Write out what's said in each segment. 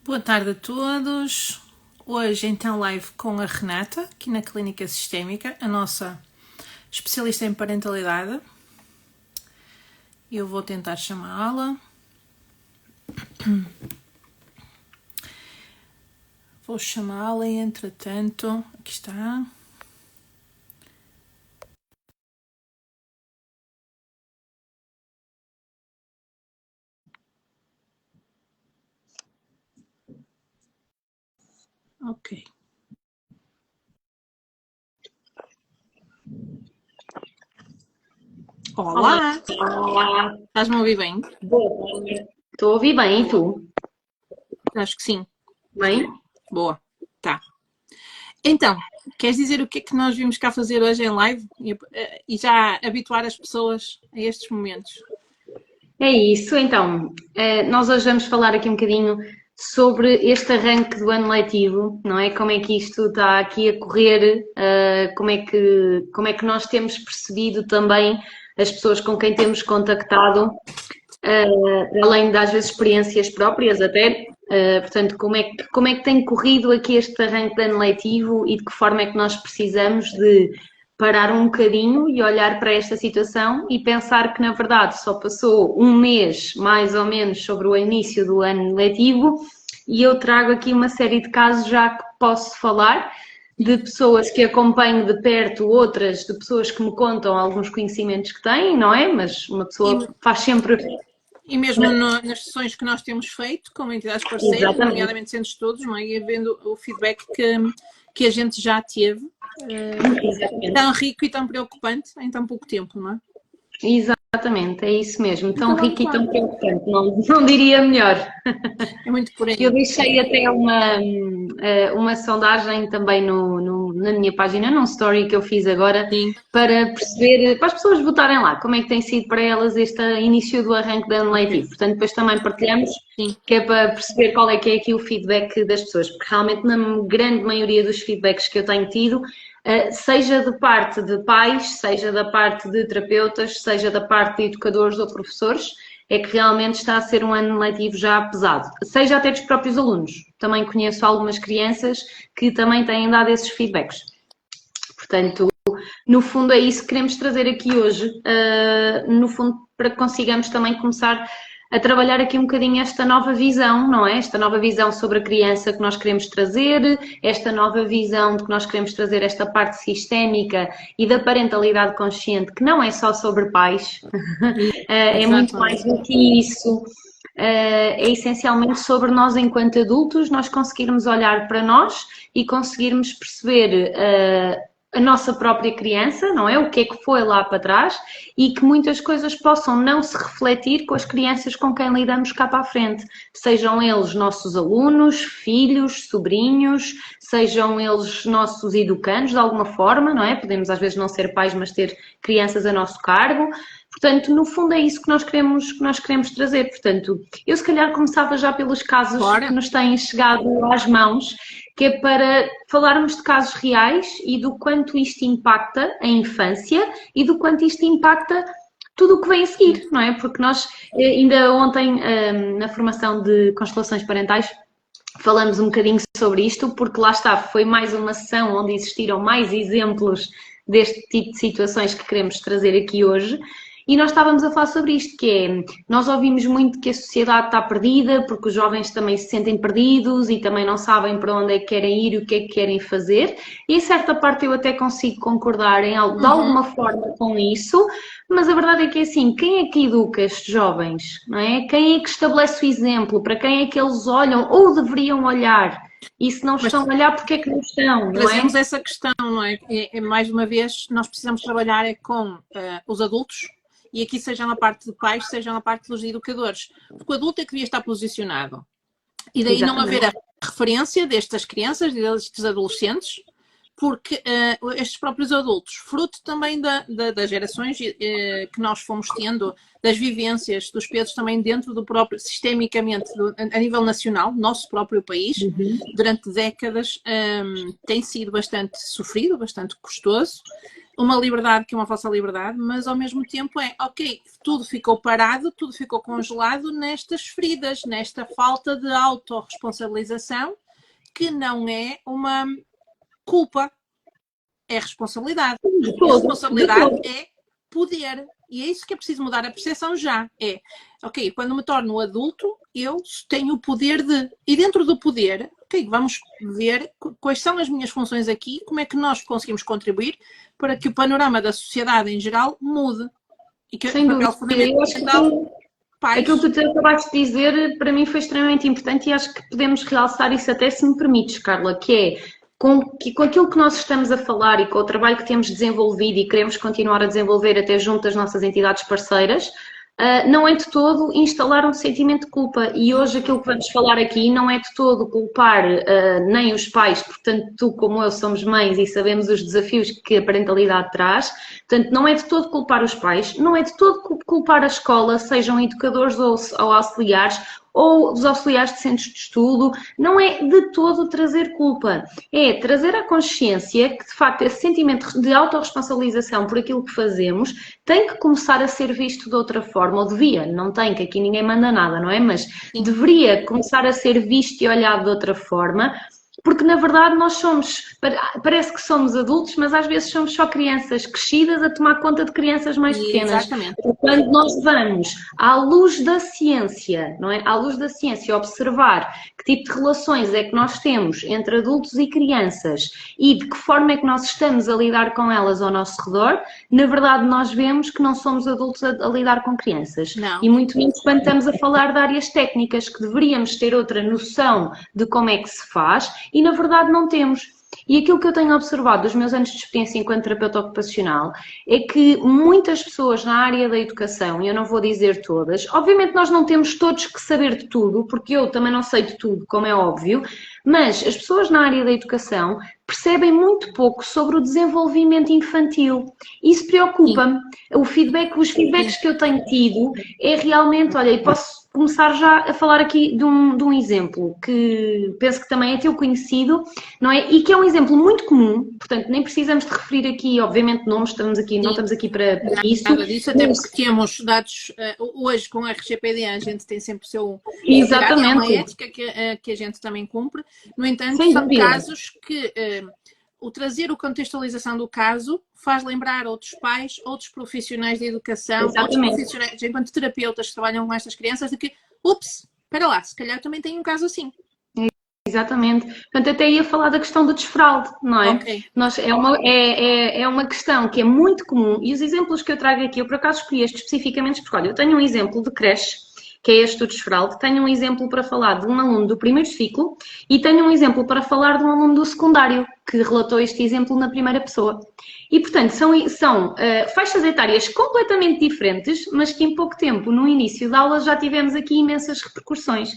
Boa tarde a todos. Hoje então live com a Renata, aqui na Clínica Sistémica, a nossa especialista em parentalidade. Eu vou tentar chamá-la. Vou chamá-la e entretanto, aqui está. Ok. Olá! Olá! Estás-me a ouvir bem? Boa tarde. Estou a ouvir bem, e tu? Acho que sim. Bem? Boa. Tá. Então, queres dizer o que é que nós vimos cá fazer hoje em live? E já habituar as pessoas a estes momentos? É isso, então. Nós hoje vamos falar aqui um bocadinho sobre este arranque do ano letivo, não é? Como é que isto está aqui a correr, como é que nós temos percebido também as pessoas com quem temos contactado, além das vezes experiências próprias até. Portanto, como é que tem corrido aqui este arranque de ano letivo e de que forma é que nós precisamos de parar um bocadinho e olhar para esta situação e pensar que, na verdade, só passou um mês, mais ou menos, sobre o início do ano letivo e eu trago aqui uma série de casos já que posso falar de pessoas que acompanho de perto, outras de pessoas que me contam alguns conhecimentos que têm, não é? Mas uma pessoa faz sempre... E mesmo nas sessões que nós temos feito com entidades parceiras, Exatamente. nomeadamente centros todos, não é? E vendo o feedback que a gente já teve, tão rico e tão preocupante em tão pouco tempo, não é? Exatamente, é isso mesmo. Tão Então vamos rico e lá. tão preocupante, não diria melhor. É muito por aí. Eu deixei até uma sondagem também na minha página, num story que eu fiz agora, Sim. para perceber, para as pessoas votarem lá, como é que tem sido para elas este início do arranque de ano letivo. Portanto, depois também partilhamos, Sim. que é para perceber qual é que é aqui o feedback das pessoas, porque realmente na grande maioria dos feedbacks que eu tenho tido, seja de parte de pais, seja da parte de terapeutas, seja da parte de educadores ou professores, é que realmente está a ser um ano letivo já pesado, seja até dos próprios alunos. Também conheço algumas crianças que também têm dado esses feedbacks. Portanto, no fundo é isso que queremos trazer aqui hoje, no fundo para que consigamos também começar a trabalhar aqui um bocadinho esta nova visão, não é? Esta nova visão sobre a criança que nós queremos trazer, esta nova visão de que nós queremos trazer esta parte sistémica e da parentalidade consciente, que não é só sobre pais, é muito mais do que isso. É essencialmente sobre nós enquanto adultos, nós conseguirmos olhar para nós e conseguirmos perceber a nossa própria criança, não é? O que é que foi lá para trás e que muitas coisas possam não se refletir com as crianças com quem lidamos cá para a frente. Sejam eles nossos alunos, filhos, sobrinhos, sejam eles nossos educandos de alguma forma, não é? Podemos às vezes não ser pais, mas ter crianças a nosso cargo. Portanto, no fundo é isso que nós queremos trazer. Portanto, eu se calhar começava já pelos casos que nos têm chegado às mãos, que é para falarmos de casos reais e do quanto isto impacta a infância e do quanto isto impacta tudo o que vem a seguir, não é? Porque nós, ainda ontem, na formação de constelações parentais, falamos um bocadinho sobre isto, porque lá está, foi mais uma sessão onde existiram mais exemplos deste tipo de situações que queremos trazer aqui hoje. E nós estávamos a falar sobre isto, que é, nós ouvimos muito que a sociedade está perdida, porque os jovens também se sentem perdidos e também não sabem para onde é que querem ir e o que é que querem fazer. E em certa parte eu até consigo concordar de alguma forma com isso, mas a verdade é que é assim, quem é que educa estes jovens, não é? Quem é que estabelece o exemplo? Para quem é que eles olham ou deveriam olhar? E se não estão a olhar, porque é que não estão, não é? Trazemos essa questão, não é? Mais uma vez, nós precisamos trabalhar com os adultos, e aqui seja na parte de pais, seja na parte dos educadores. Porque o adulto é que devia estar posicionado. E daí não haver a referência destas crianças, destes adolescentes, porque estes próprios adultos, fruto também das gerações que nós fomos tendo, das vivências, dos pesos também dentro do próprio, sistemicamente, a nível nacional, nosso próprio país, durante décadas tem sido bastante sofrido, bastante custoso, uma liberdade que é uma falsa liberdade, mas ao mesmo tempo ok, tudo ficou parado, tudo ficou congelado nestas feridas, nesta falta de autorresponsabilização, que não é uma culpa, é responsabilidade. De E todo, responsabilidade é poder. E é isso que é preciso mudar a percepção já. Ok, quando me torno adulto, eu tenho o poder de... E dentro do poder, ok, vamos ver quais são as minhas funções aqui, como é que nós conseguimos contribuir para que o panorama da sociedade em geral mude. E que sem o papel dúvida. Eu acho fundamental pais... Aquilo que tu acabaste de dizer, para mim foi extremamente importante e acho que podemos realçar isso até, se me permites, Carla, que é com aquilo que nós estamos a falar e com o trabalho que temos desenvolvido e queremos continuar a desenvolver até junto das nossas entidades parceiras, não é de todo instalar um sentimento de culpa. E hoje aquilo que vamos falar aqui não é de todo culpar nem os pais, portanto tu como eu somos mães e sabemos os desafios que a parentalidade traz, portanto não é de todo culpar os pais, não é de todo culpar a escola, sejam educadores ou auxiliares, ou os auxiliares de centros de estudo, não é de todo trazer culpa, é trazer a consciência que, de facto, esse sentimento de autorresponsabilização por aquilo que fazemos tem que começar a ser visto de outra forma, ou devia, não tem, que aqui ninguém manda nada, não é? Mas deveria começar a ser visto e olhado de outra forma, porque na verdade nós parece que somos adultos, mas às vezes somos só crianças crescidas a tomar conta de crianças mais pequenas. Exatamente. Quando nós vamos à luz da ciência, não é? À luz da ciência, observar que tipo de relações é que nós temos entre adultos e crianças e de que forma é que nós estamos a lidar com elas ao nosso redor, na verdade nós vemos que não somos adultos a lidar com crianças. Não. E muito menos quando estamos a falar de áreas técnicas, que deveríamos ter outra noção de como é que se faz e na verdade não temos. E aquilo que eu tenho observado dos meus anos de experiência enquanto terapeuta ocupacional é que muitas pessoas na área da educação, e eu não vou dizer todas, obviamente nós não temos todos que saber de tudo, porque eu também não sei de tudo, como é óbvio, mas as pessoas na área da educação percebem muito pouco sobre o desenvolvimento infantil. Isso preocupa-me. Os feedbacks que eu tenho tido é realmente, olha, e posso começar já a falar aqui de um exemplo que penso que também é teu conhecido, não é? E que é um exemplo muito comum, portanto nem precisamos de referir aqui, obviamente, nomes, não estamos aqui para isso. Nada disso, até porque temos dados, hoje com a RGPD a gente tem sempre o seu... Exatamente. É uma ética que a gente também cumpre, no entanto Sem são dúvida. casos que... o trazer a contextualização do caso faz lembrar outros pais, outros profissionais de educação, outros profissionais, enquanto terapeutas que trabalham com estas crianças, de que, ups, espera lá, se calhar também tem um caso assim. Exatamente. Portanto, até ia falar da questão do desfraude, não é? Okay. É uma questão que é muito comum e os exemplos que eu trago aqui, eu por acaso escolhi estes especificamente porque, olha, eu tenho um exemplo de creche, que é este do desfraude, tenho um exemplo para falar de um aluno do primeiro ciclo e tenho um exemplo para falar de um aluno do secundário, que relatou este exemplo na primeira pessoa. E, portanto, são faixas etárias completamente diferentes, mas que em pouco tempo, no início da aula, já tivemos aqui imensas repercussões.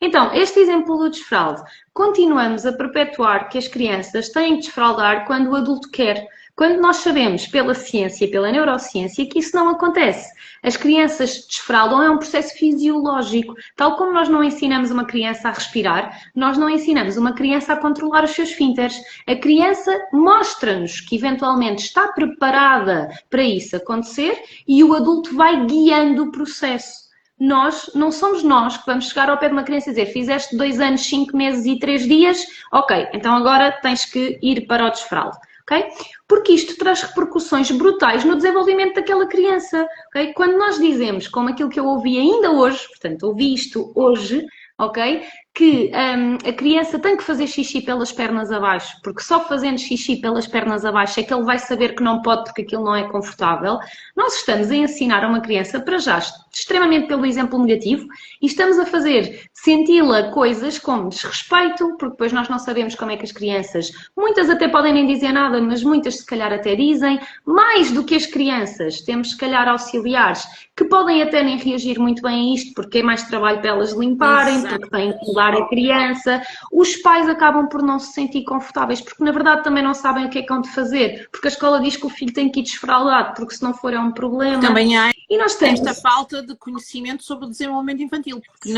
Então, este exemplo do desfraude, continuamos a perpetuar que as crianças têm que desfraldar quando o adulto quer, quando nós sabemos pela ciência, pela neurociência, que isso não acontece. As crianças desfraldam, é um processo fisiológico. Tal como nós não ensinamos uma criança a respirar, nós não ensinamos uma criança a controlar os seus esfínteres. A criança mostra-nos que eventualmente está preparada para isso acontecer e o adulto vai guiando o processo. Não somos nós que vamos chegar ao pé de uma criança e dizer fizeste 2 anos, 5 meses e 3 dias, ok, então agora tens que ir para o desfralde. Okay? Porque isto traz repercussões brutais no desenvolvimento daquela criança. Okay? Quando nós dizemos, como aquilo que eu ouvi ainda hoje, portanto, ouvi isto hoje, ok? Que a criança tem que fazer xixi pelas pernas abaixo, porque só fazendo xixi pelas pernas abaixo é que ele vai saber que não pode porque aquilo não é confortável. Nós estamos a ensinar a uma criança, para já, extremamente pelo exemplo negativo, e estamos a fazer senti-la coisas como desrespeito, porque depois nós não sabemos como é que as crianças, muitas até podem nem dizer nada, mas muitas se calhar até dizem, mais do que as crianças, temos se calhar auxiliares que podem até nem reagir muito bem a isto, porque é mais trabalho para elas limparem, Exato. porque têm que mudar a criança. Os pais acabam por não se sentir confortáveis, porque na verdade também não sabem o que é que hão de fazer, porque a escola diz que o filho tem que ir desfraldado, porque se não for é um problema. Também há e nós temos esta falta de conhecimento sobre o desenvolvimento infantil, porque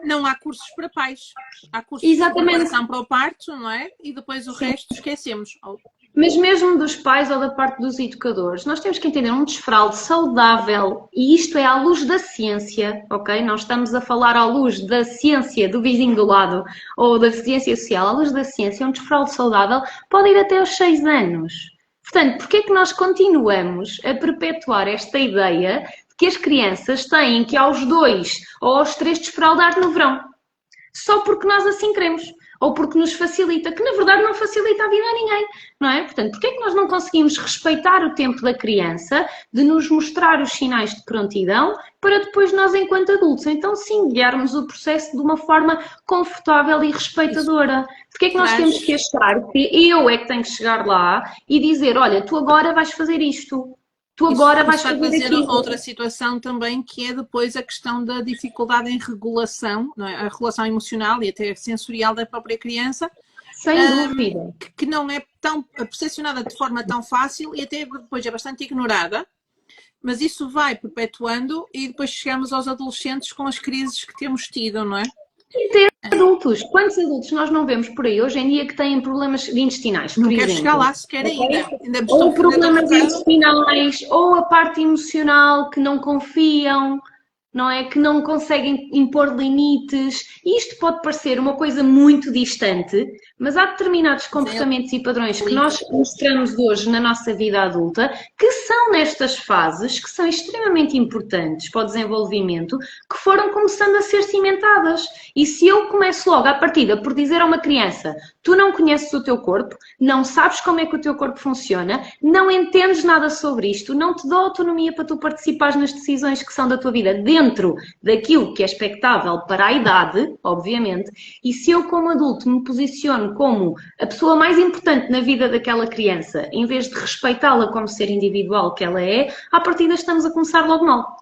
não há cursos para pais. Há cursos de preparação para o parto, não é? E depois o resto esquecemos. Mas mesmo dos pais ou da parte dos educadores, nós temos que entender um desfralde saudável, e isto é à luz da ciência, ok? Nós estamos a falar à luz da ciência do vizinho do lado ou da ciência social, à luz da ciência, um desfralde saudável pode ir até aos 6 anos. Portanto, porquê é que nós continuamos a perpetuar esta ideia de que as crianças têm que aos 2 ou aos 3 desfraldar no verão? Só porque nós assim queremos. Ou porque nos facilita, que na verdade não facilita a vida a ninguém, não é? Portanto, porquê é que nós não conseguimos respeitar o tempo da criança, de nos mostrar os sinais de prontidão, para depois nós, enquanto adultos, então sim, guiarmos o processo de uma forma confortável e respeitadora? Porquê é que nós temos que achar que eu é que tenho que chegar lá e dizer, olha, tu agora vais fazer isto, tu agora vais fazer aquilo? Outra situação também, que é depois a questão da dificuldade em regulação, não é? A regulação emocional e até sensorial da própria criança. Sem dúvida. Que não é tão percepcionada de forma tão fácil e até depois é bastante ignorada, mas isso vai perpetuando e depois chegamos aos adolescentes com as crises que temos tido, não é? E ter adultos. Quantos adultos nós não vemos por aí hoje em dia que têm problemas intestinais, por exemplo? Não quero chegar lá sequer ainda. Ou problemas intestinais, ou a parte emocional, que não confiam, não é? Que não conseguem impor limites. E isto pode parecer uma coisa muito distante, mas há determinados comportamentos e padrões que nós mostramos hoje na nossa vida adulta, que são nestas fases, que são extremamente importantes para o desenvolvimento, que foram começando a ser cimentadas. E se eu começo logo à partida por dizer a uma criança, tu não conheces o teu corpo, não sabes como é que o teu corpo funciona, não entendes nada sobre isto, não te dou autonomia para tu participares nas decisões que são da tua vida dentro daquilo que é expectável para a idade, obviamente, e se eu como adulto me posiciono como a pessoa mais importante na vida daquela criança, em vez de respeitá-la como ser individual que ela é, à partida estamos a começar logo mal.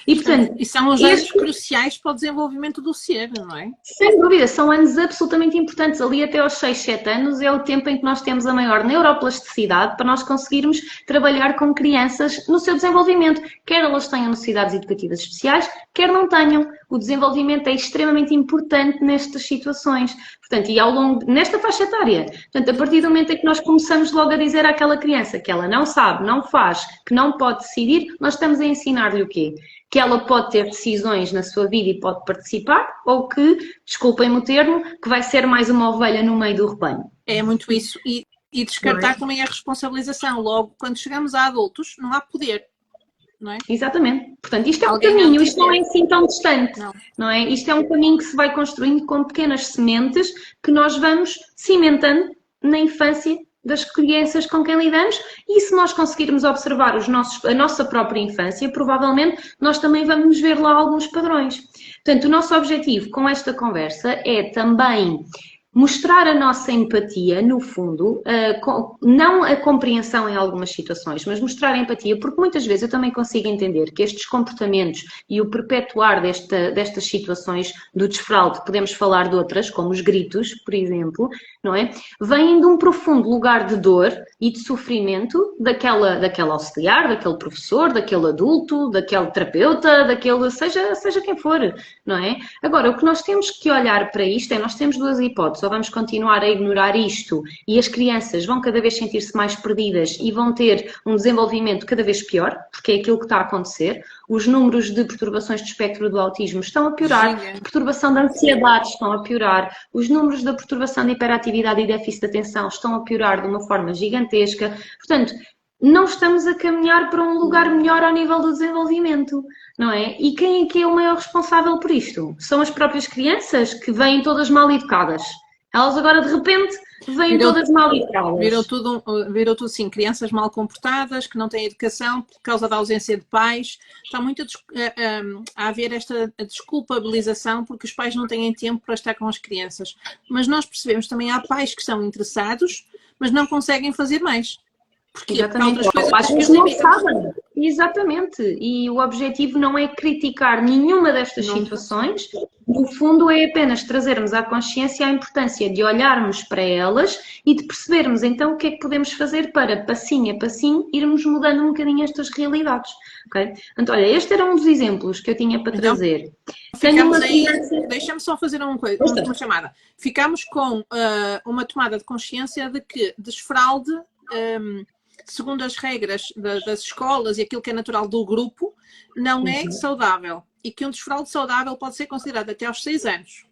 E, portanto, e são os anos cruciais para o desenvolvimento do ser, não é? Sem dúvida, são anos absolutamente importantes. Ali até aos 6, 7 anos é o tempo em que nós temos a maior neuroplasticidade para nós conseguirmos trabalhar com crianças no seu desenvolvimento. Quer elas tenham necessidades educativas especiais, quer não tenham. O desenvolvimento é extremamente importante nestas situações. Portanto, e ao longo, nesta faixa etária. Portanto, a partir do momento em que nós começamos logo a dizer àquela criança que ela não sabe, não faz, que não pode decidir, nós estamos a ensinar-lhe o quê? Que ela pode ter decisões na sua vida e pode participar, ou que, desculpem-me o termo, que vai ser mais uma ovelha no meio do rebanho. É muito isso. E descartar também a responsabilização. Logo, quando chegamos a adultos, não há poder. Não é? Exatamente. Portanto, isto é um caminho, isto não é assim tão distante, não é? Isto é um caminho que se vai construindo com pequenas sementes que nós vamos cimentando na infância das crianças com quem lidamos, e se nós conseguirmos observar a nossa própria infância, provavelmente nós também vamos ver lá alguns padrões. Portanto, o nosso objetivo com esta conversa é também mostrar a nossa empatia, no fundo, não a compreensão em algumas situações, mas mostrar a empatia, porque muitas vezes eu também consigo entender que estes comportamentos e o perpetuar destas situações do desfraude, podemos falar de outras, como os gritos, por exemplo, não é? Vêm de um profundo lugar de dor e de sofrimento daquela auxiliar, daquele professor, daquele adulto, daquele terapeuta, seja quem for, não é? Agora, o que nós temos que olhar para isto é, nós temos duas hipóteses: ou vamos continuar a ignorar isto e as crianças vão cada vez sentir-se mais perdidas e vão ter um desenvolvimento cada vez pior, porque é aquilo que está a acontecer. Os números de perturbações do espectro do autismo estão a piorar, a perturbação da ansiedade estão a piorar, os números da perturbação de hiperatividade e déficit de atenção estão a piorar de uma forma gigantesca. Portanto, não estamos a caminhar para um lugar melhor ao nível do desenvolvimento, não é? E quem é que é o maior responsável por isto? São as próprias crianças, que vêm todas mal educadas. Elas agora, de repente, vêm todas mal educadas. Virou tudo assim, crianças mal comportadas, que não têm educação por causa da ausência de pais. Está muito a haver esta desculpabilização porque os pais não têm tempo para estar com as crianças. Mas nós percebemos também há pais que estão interessados, mas não conseguem fazer mais. Porque exatamente, às vezes não sabem. Exatamente, e o objetivo não é criticar nenhuma destas situações, no fundo é apenas trazermos à consciência a importância de olharmos para elas e de percebermos então o que é que podemos fazer para, passinho a passinho, irmos mudando um bocadinho estas realidades. Okay? Então, olha, este era um dos exemplos que eu tinha para trazer. Deixa-me só fazer uma chamada. Ficamos com uma tomada de consciência de que desfraude segundo as regras das escolas e aquilo que é natural do grupo, não é saudável. E que um desfraldo saudável pode ser considerado até aos 6 anos.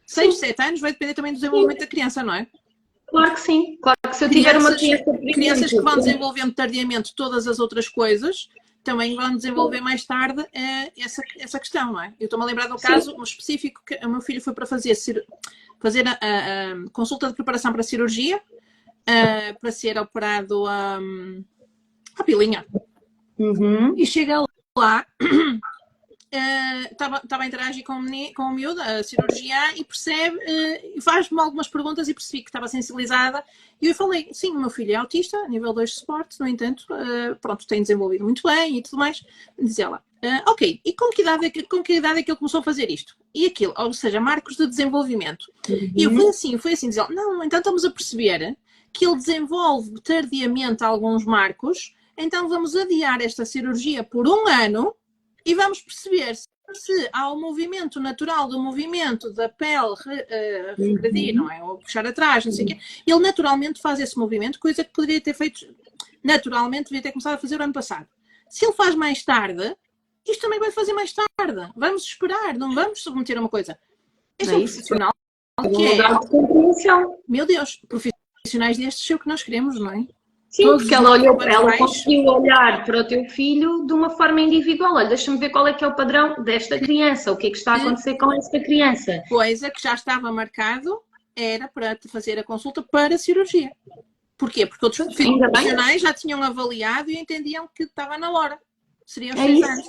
6, 7 anos vai depender também do desenvolvimento da criança, não é? Claro que sim. Claro que se eu tiver uma crianças que vão desenvolvendo tardiamente todas as outras coisas, também vão desenvolver mais tarde essa questão, não é? Eu estou-me a lembrar de um caso específico que o meu filho foi para fazer a consulta de preparação para a cirurgia, para ser operado à pilinha. E chega lá, estava a interagir com o miúdo, a cirurgiã, e percebe, faz-me algumas perguntas e percebi que estava sensibilizada. E eu falei, sim, o meu filho é autista, nível 2 de suporte, no entanto, pronto, tem desenvolvido muito bem e tudo mais. Diz ela, ok, e com que idade é que ele começou a fazer isto? E aquilo, ou seja, marcos de desenvolvimento. E eu fui assim, diz ela, não, então estamos a perceber que ele desenvolve tardiamente alguns marcos, então vamos adiar esta cirurgia por 1 ano, e vamos perceber se há o movimento natural do movimento da pele regredir, não é? Ou puxar atrás, não sei o quê. Ele naturalmente faz esse movimento, coisa que poderia ter feito naturalmente, devia ter começado a fazer o ano passado. Se ele faz mais tarde, isto também vai fazer mais tarde. Vamos esperar, não vamos submeter a uma coisa. Este é um profissional que é... Meu Deus, profissionais destes é o que nós queremos, não é? Sim, porque ela conseguiu olhar para o teu filho de uma forma individual. Olha, deixa-me ver qual é que é o padrão desta criança, o que é que está a acontecer com esta criança. Coisa que já estava marcado era para te fazer a consulta para a cirurgia. Porquê? Porque outros profissionais já tinham avaliado e entendiam que estava na hora. Seriam 6 anos.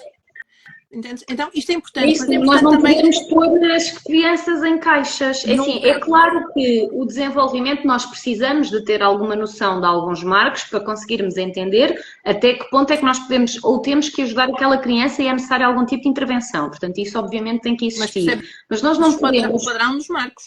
Entendes? Então, isto é importante. Isso, nós não podemos pôr as crianças em caixas. É claro que o desenvolvimento, nós precisamos de ter alguma noção de alguns marcos para conseguirmos entender até que ponto é que nós podemos ou temos que ajudar aquela criança e é necessário algum tipo de intervenção. Portanto, isso obviamente tem que existir. Mas nós não podemos... O padrão dos marcos.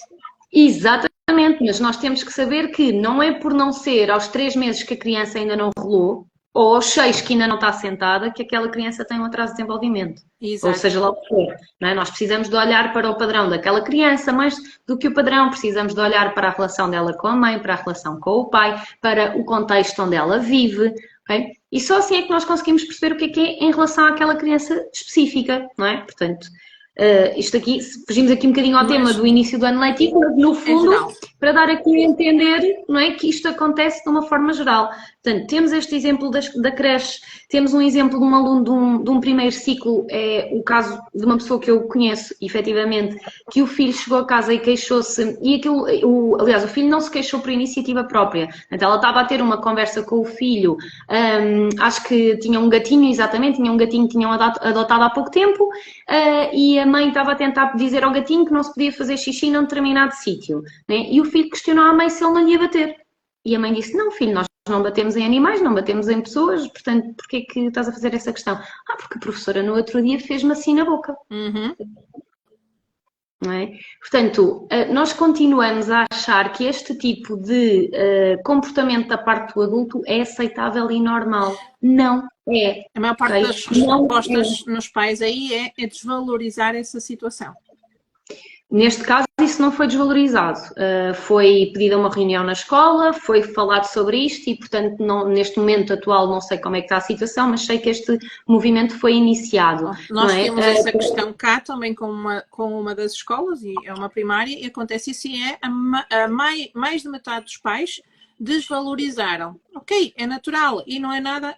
Exatamente, mas nós temos que saber que não é por não ser aos 3 meses que a criança ainda não rolou, ou aos 6 que ainda não está sentada, que aquela criança tem um atraso de desenvolvimento. Exato. Ou seja lá o que for. Não é? Nós precisamos de olhar para o padrão daquela criança, mais do que o padrão, precisamos de olhar para a relação dela com a mãe, para a relação com o pai, para o contexto onde ela vive. Okay? E só assim é que nós conseguimos perceber o que é em relação àquela criança específica, não é? Portanto, isto aqui, fugimos aqui um bocadinho ao tema do início do ano letivo, mas no fundo, para dar aqui a entender, não é, que isto acontece de uma forma geral. Portanto, temos este exemplo da creche, temos um exemplo de um aluno de um primeiro ciclo, é o caso de uma pessoa que eu conheço, efetivamente, que o filho chegou a casa e queixou-se, e aliás, o filho não se queixou por iniciativa própria. Portanto, ela estava a ter uma conversa com o filho, acho que tinha um gatinho, exatamente, tinha um gatinho que tinham adotado há pouco tempo, e a mãe estava a tentar dizer ao gatinho que não se podia fazer xixi num determinado sítio, né? E o filho questionou à mãe se ele não lhe ia bater. E a mãe disse, não filho, nós não batemos em animais, não batemos em pessoas, portanto, porquê é que estás a fazer essa questão? Porque a professora no outro dia fez-me assim na boca. Não é? Portanto, nós continuamos a achar que este tipo de comportamento da parte do adulto é aceitável e normal. Não é. A maior parte das respostas nos pais aí é desvalorizar essa situação. Neste caso, isso não foi desvalorizado. Foi pedida uma reunião na escola, foi falado sobre isto e, portanto, neste momento atual não sei como é que está a situação, mas sei que este movimento foi iniciado. Nós temos essa questão cá também com uma das escolas, e é uma primária, e acontece isso, e mais de metade dos pais desvalorizaram. Ok, é natural e não é nada...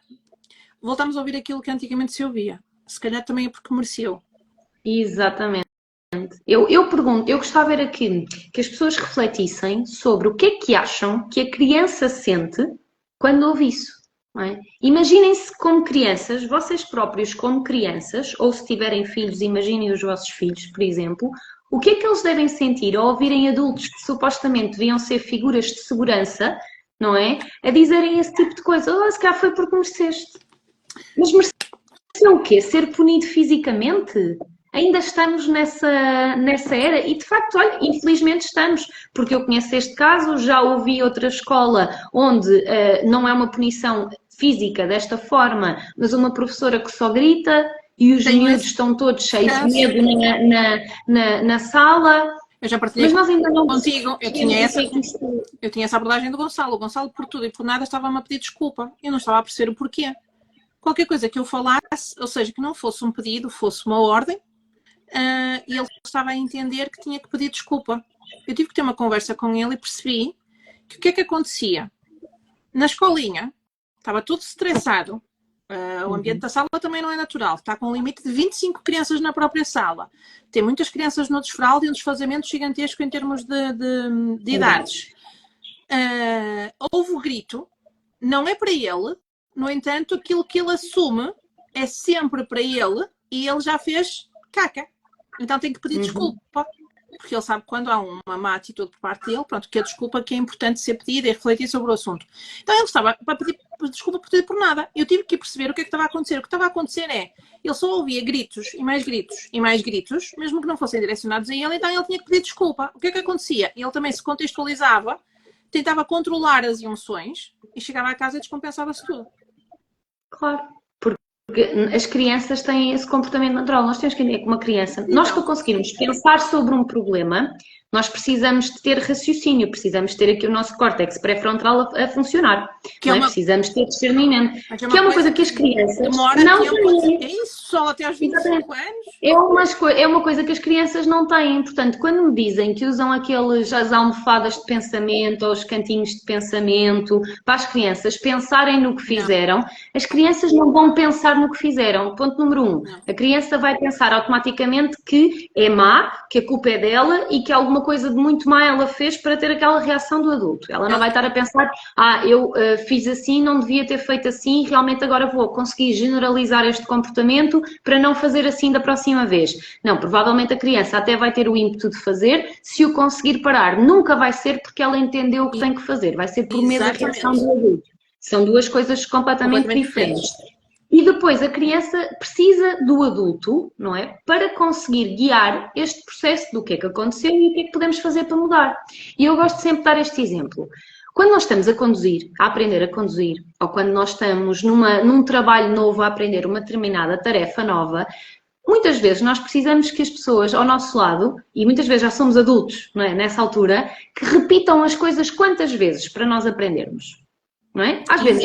Voltamos a ouvir aquilo que antigamente se ouvia. Se calhar também é porque mereceu. Exatamente. Eu pergunto, eu gostava era que as pessoas refletissem sobre o que é que acham que a criança sente quando ouve isso. Não é? Imaginem-se como crianças, vocês próprios como crianças, ou se tiverem filhos, imaginem os vossos filhos, por exemplo, o que é que eles devem sentir ao ouvirem adultos que supostamente deviam ser figuras de segurança, não é? A dizerem esse tipo de coisa. Se calhar foi porque mereceste. Mas mereceu o quê? Ser punido fisicamente? Ainda estamos nessa era e, de facto, olha, infelizmente estamos, porque eu conheço este caso, já ouvi outra escola onde não é uma punição física desta forma, mas uma professora que só grita e os miúdos estão todos cheios de medo na sala. Eu já Mas partilhei nós ainda não contigo, eu percebemos tinha essa abordagem do Gonçalo. O Gonçalo, por tudo e por nada, estava-me a pedir desculpa. Eu não estava a perceber o porquê. Qualquer coisa que eu falasse, ou seja, que não fosse um pedido, fosse uma ordem, e ele estava a entender que tinha que pedir desculpa. Eu tive que ter uma conversa com ele e percebi que o que é que acontecia? Na escolinha, estava tudo estressado. O ambiente da sala também não é natural. Está com um limite de 25 crianças na própria sala. Tem muitas crianças no desfraldo e um desfazamento gigantesco em termos de idades. Houve o grito, não é para ele, no entanto, aquilo que ele assume é sempre para ele e ele já fez caca. Então tem que pedir desculpa. Porque ele sabe que quando há uma má atitude por parte dele, pronto, que a desculpa que é importante ser pedida e refletir sobre o assunto. Então ele estava para pedir desculpa por nada. Eu tive que perceber o que é que estava a acontecer. O que estava a acontecer é, ele só ouvia gritos e mais gritos e mais gritos, mesmo que não fossem direcionados a ele, então ele tinha que pedir desculpa. O que é que acontecia? Ele também se contextualizava, tentava controlar as emoções e chegava à casa e descompensava-se tudo. Claro. Porque as crianças têm esse comportamento natural. Nós temos que entender que uma criança, então, nós para conseguirmos pensar sobre um problema, nós precisamos de ter raciocínio, precisamos ter aqui o nosso córtex pré-frontal a funcionar. Não é? Precisamos ter discernimento. Que é uma coisa que as crianças não têm. É isso, só até aos 25 anos? É uma coisa que as crianças não têm. Portanto, quando me dizem que usam as almofadas de pensamento ou os cantinhos de pensamento para as crianças pensarem no que fizeram, as crianças não vão pensar no que fizeram. Ponto número 1. A criança vai pensar automaticamente que é má, que a culpa é dela e que alguma coisa de muito má ela fez para ter aquela reação do adulto. Ela não vai estar a pensar, eu fiz assim, não devia ter feito assim, realmente agora vou conseguir generalizar este comportamento para não fazer assim da próxima vez. Não, provavelmente a criança até vai ter o ímpeto de fazer, se o conseguir parar, nunca vai ser porque ela entendeu o que tem que fazer, vai ser por medo da reação do adulto. São duas coisas completamente diferentes. E depois a criança precisa do adulto, não é? Para conseguir guiar este processo do que é que aconteceu e o que é que podemos fazer para mudar. E eu gosto sempre de dar este exemplo. Quando nós estamos a conduzir, a aprender a conduzir, ou quando nós estamos num trabalho novo a aprender uma determinada tarefa nova, muitas vezes nós precisamos que as pessoas ao nosso lado, e muitas vezes já somos adultos, não é? Nessa altura, que repitam as coisas quantas vezes para nós aprendermos. Não é? Às vezes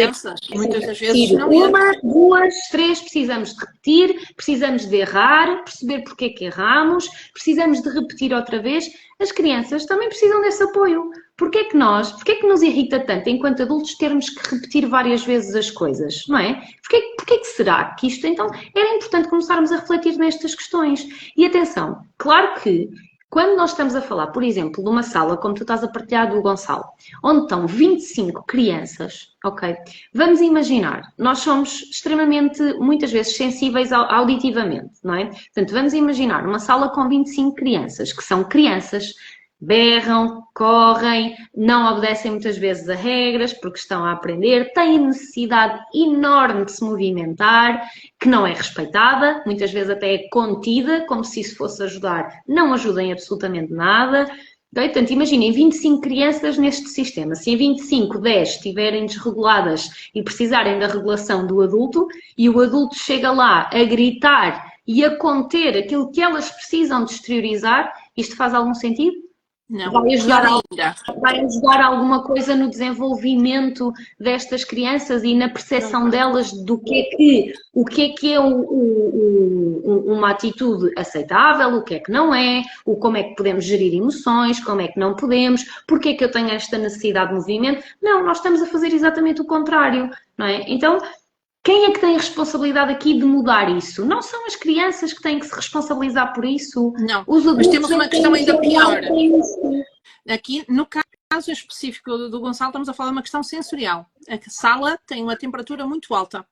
muitas das vezes não uma, 2, 3, precisamos de repetir, precisamos de errar, perceber porque é que erramos, precisamos de repetir outra vez. As crianças também precisam desse apoio. Porquê é que nos irrita tanto, enquanto adultos, termos que repetir várias vezes as coisas, não é? Porquê é que será que isto, então, era importante começarmos a refletir nestas questões? E atenção, claro que quando nós estamos a falar, por exemplo, de uma sala, como tu estás a partilhar do Gonçalo, onde estão 25 crianças, ok? Vamos imaginar, nós somos extremamente, muitas vezes, sensíveis auditivamente, não é? Portanto, vamos imaginar uma sala com 25 crianças, que são crianças, berram, correm, não obedecem muitas vezes a regras porque estão a aprender, têm necessidade enorme de se movimentar, que não é respeitada, muitas vezes até é contida, como se isso fosse ajudar, não ajudem absolutamente nada. Portanto, imaginem 25 crianças neste sistema. Se em 25, 10 estiverem desreguladas e precisarem da regulação do adulto, e o adulto chega lá a gritar e a conter aquilo que elas precisam de exteriorizar, isto faz algum sentido? Não, vai ajudar alguma coisa no desenvolvimento destas crianças e na percepção delas do que é uma atitude aceitável, o que é que não é, como é que podemos gerir emoções, como é que não podemos, porque é que eu tenho esta necessidade de movimento. Não, nós estamos a fazer exatamente o contrário, não é? Então, quem é que tem a responsabilidade aqui de mudar isso? Não são as crianças que têm que se responsabilizar por isso. Não, mas temos uma questão ainda pior. Aqui, no caso específico do Gonçalo, estamos a falar de uma questão sensorial. A sala tem uma temperatura muito alta.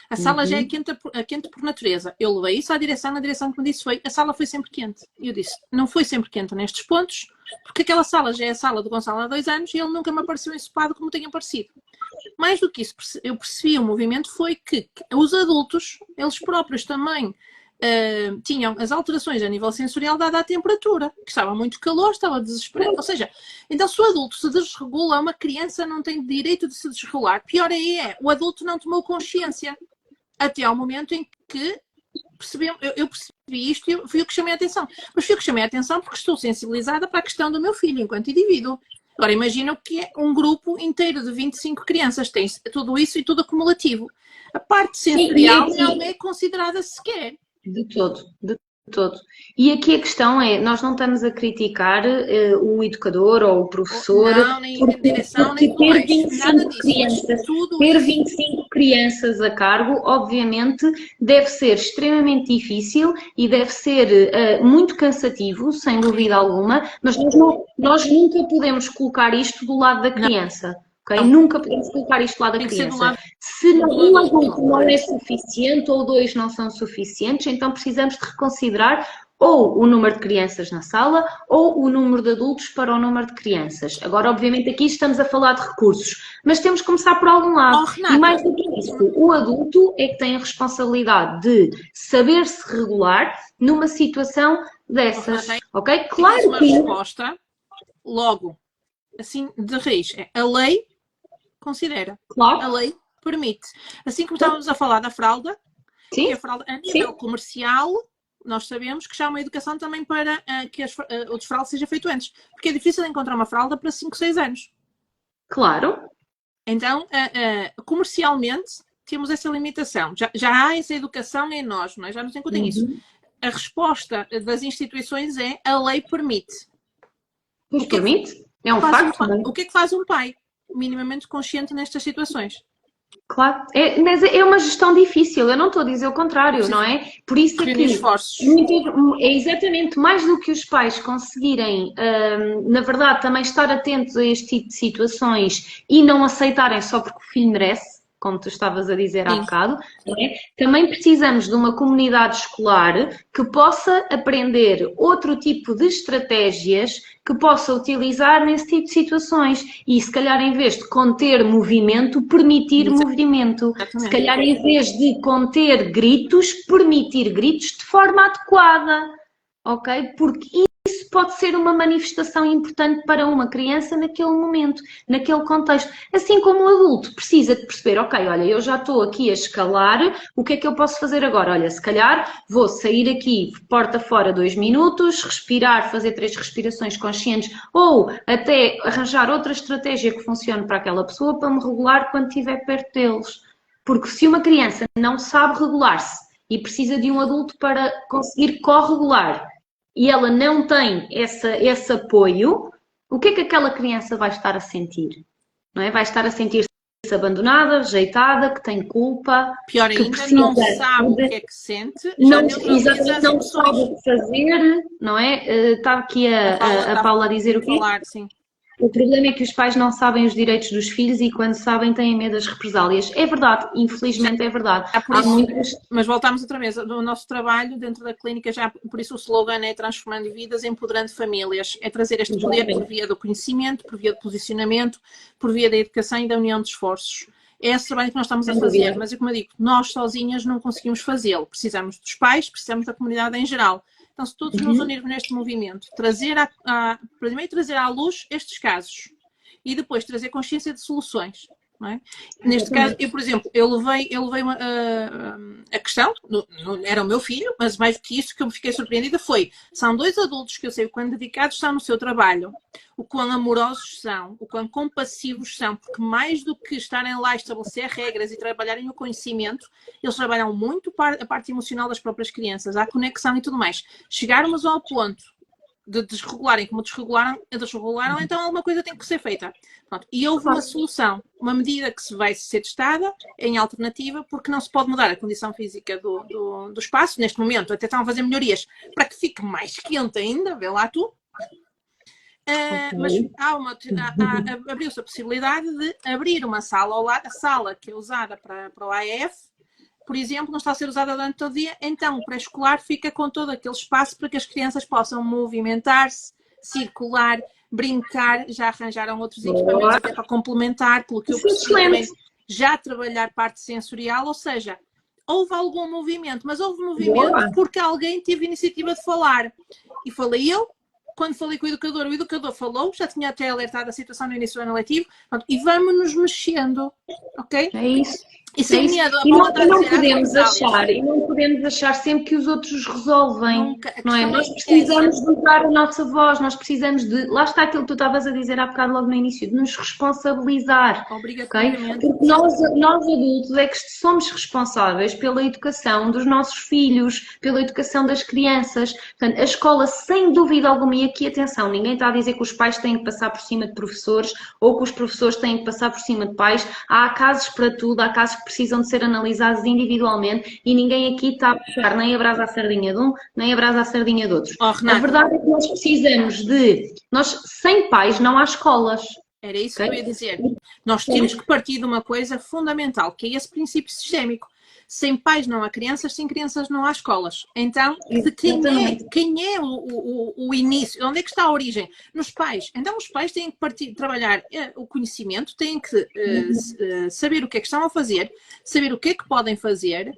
A sala já é quente por natureza. Eu levei isso à direção, na direção que me disse foi, a sala foi sempre quente. E eu disse, não foi sempre quente nestes pontos, porque aquela sala já é a sala do Gonçalo há 2 anos e ele nunca me apareceu ensopado como tem aparecido. Mais do que isso, eu percebi o movimento foi que os adultos, eles próprios também tinham as alterações a nível sensorial dada a temperatura, que estava muito calor, estava desesperado. Ou seja, então se o adulto se desregula, uma criança não tem direito de se desregular. Pior aí é, o adulto não tomou consciência até ao momento em que eu percebi isto e fui eu que chamei a atenção. Mas fui eu que chamei a atenção porque estou sensibilizada para a questão do meu filho enquanto indivíduo. Agora, imagina o que é um grupo inteiro de 25 crianças, tem tudo isso e tudo acumulativo. A parte sensorial não é considerada sequer. De todo, de todo. E aqui a questão é, nós não estamos a criticar o educador ou o professor, não, nem a direção, nem tudo mais. Nada disso. Crianças, ter 25 crianças a cargo, obviamente, deve ser extremamente difícil e deve ser muito cansativo, sem dúvida alguma, mas nós nunca podemos colocar isto do lado da criança. Okay? Nunca podemos colocar isto do lado da criança. Se um adulto não é suficiente ou dois não são suficientes, então precisamos de reconsiderar ou o número de crianças na sala ou o número de adultos para o número de crianças. Agora, obviamente, aqui estamos a falar de recursos, mas temos que começar por algum lado. E mais do que isso, o adulto é que tem a responsabilidade de saber-se regular numa situação dessas. Ok? Claro que... Uma resposta, logo, assim, de raiz, é a lei considera. Claro. A lei permite. Assim como estávamos a falar da fralda, sim, a fralda a nível comercial, nós sabemos que já há uma educação também para que o desfraldo seja feito antes. Porque é difícil encontrar uma fralda para 5, 6 anos. Claro. Então, comercialmente, temos essa limitação. Já há essa educação em nós, não é? Já nos incutem isso. A resposta das instituições é a lei permite. Pois permite? É um facto. O que é que faz um pai minimamente consciente nestas situações? Claro, mas é uma gestão difícil, eu não estou a dizer o contrário, não é? Por isso é que é exatamente mais do que os pais conseguirem, na verdade, também estar atentos a este tipo de situações e não aceitarem só porque o filho merece, como tu estavas a dizer há bocado, não é? Também precisamos de uma comunidade escolar que possa aprender outro tipo de estratégias que possa utilizar nesse tipo de situações e se calhar em vez de conter movimento, permitir movimento. Se calhar em vez de conter gritos, permitir gritos de forma adequada, ok? Porque isso pode ser uma manifestação importante para uma criança naquele momento, naquele contexto. Assim como o adulto precisa de perceber, ok, olha, eu já estou aqui a escalar, o que é que eu posso fazer agora? Olha, se calhar vou sair aqui, porta fora 2 minutos, respirar, fazer 3 respirações conscientes ou até arranjar outra estratégia que funcione para aquela pessoa para me regular quando estiver perto deles. Porque se uma criança não sabe regular-se e precisa de um adulto para conseguir corregular, e ela não tem esse apoio, o que é que aquela criança vai estar a sentir? Não é? Vai estar a sentir-se abandonada, rejeitada, que tem culpa. Pior ainda, precisa, não sabe o que é que sente. Exatamente, não sabe o que fazer, não é? Está aqui a Paula a dizer o quê? Falar, sim. O problema é que os pais não sabem os direitos dos filhos e quando sabem têm medo das represálias. É verdade, infelizmente é verdade. Mas voltamos outra vez, o nosso trabalho dentro da clínica, já por isso o slogan é transformando vidas, empoderando famílias. É trazer este poder por via do conhecimento, por via do posicionamento, por via da educação e da união de esforços. É esse trabalho que nós estamos a fazer, mas como eu digo, nós sozinhas não conseguimos fazê-lo. Precisamos dos pais, precisamos da comunidade em geral. Então, se todos nos unirmos neste movimento, primeiro trazer à luz estes casos e depois trazer consciência de soluções. Não é? Neste caso, eu, por exemplo, eu levei a questão, era o meu filho, mas mais do que isso que eu me fiquei surpreendida foi, são 2 adultos que eu sei o quão dedicados estão no seu trabalho, o quão amorosos são, o quão compassivos são, porque mais do que estarem lá a estabelecer regras e trabalharem o conhecimento, eles trabalham muito a parte emocional das próprias crianças, a conexão e tudo mais. Chegarmos ao ponto de desregularem como desregularam, então alguma coisa tem que ser feita. Pronto. E houve uma solução, uma medida que vai ser testada em alternativa, porque não se pode mudar a condição física do espaço, neste momento, até estão a fazer melhorias para que fique mais quente ainda, vê lá tu. Mas abriu-se a possibilidade de abrir uma sala ao lado, a sala que é usada para o AEF, por exemplo, não está a ser usada durante todo o dia, então o pré-escolar fica com todo aquele espaço para que as crianças possam movimentar-se, circular, brincar, já arranjaram outros equipamentos até para complementar, pelo que eu percebi, já trabalhar parte sensorial, ou seja, houve algum movimento, mas houve movimento porque alguém teve iniciativa de falar. E falei eu, quando falei com o educador falou, já tinha até alertado a situação no início do ano letivo, e vamos-nos mexendo, ok? É isso. E sem medo, a E Paula está a não dizer, podemos achar, e não podemos achar sempre que os outros resolvem, nunca, a não é? questão Nós é precisamos essa. de usar a nossa voz, nós precisamos de, lá está aquilo que tu estavas a dizer há bocado logo no início, de nos responsabilizar, ok? Obrigatoriamente. Porque nós adultos é que somos responsáveis pela educação dos nossos filhos, pela educação das crianças. Portanto, a escola, sem dúvida alguma, e aqui atenção, ninguém está a dizer que os pais têm que passar por cima de professores ou que os professores têm que passar por cima de pais. Há casos para tudo, há casos que precisam de ser analisados individualmente e ninguém aqui está a puxar nem a brasa à sardinha de um, nem a brasa à sardinha de outros. Oh, A Renata, verdade é que nós precisamos de... Nós, sem pais, não há escolas. era isso que eu Ok? ia dizer. Nós temos que partir de uma coisa fundamental, que é esse princípio sistémico. Sem pais não há crianças, sem crianças não há escolas. Então, de quem é o início? Onde é que está a origem? Nos pais. Então, os pais têm que trabalhar o conhecimento, têm que saber o que é que estão a fazer, saber o que é que podem fazer.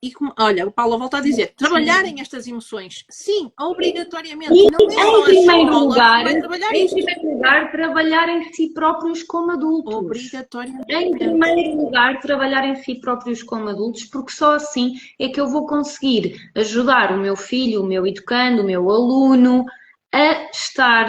E olha, o Paulo volta a dizer, trabalharem estas emoções, sim, obrigatoriamente. E, Não é só a escola que vai trabalhar isto. em primeiro lugar, trabalhar em si próprios como adultos. Obrigatoriamente. Em primeiro lugar, trabalhar em si próprios como adultos, porque só assim é que eu vou conseguir ajudar o meu filho, o meu educando, o meu aluno a estar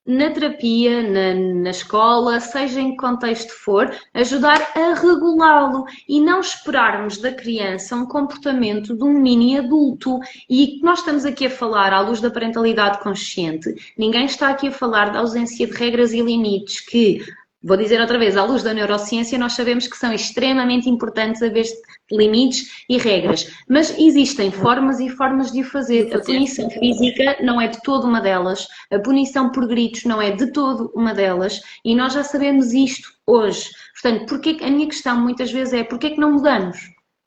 na terapia, na escola, seja em que contexto for, ajudar a regulá-lo e não esperarmos da criança um comportamento de um mini adulto. E nós estamos aqui a falar à luz da parentalidade consciente, ninguém está aqui a falar da ausência de regras e limites que, vou dizer outra vez, à luz da neurociência, nós sabemos que são extremamente importantes haver limites e regras. Mas existem formas e formas de o fazer. A punição física não é de todo uma delas. A punição por gritos não é de todo uma delas. E nós já sabemos isto hoje. Portanto, a minha questão muitas vezes é porquê é que não mudamos?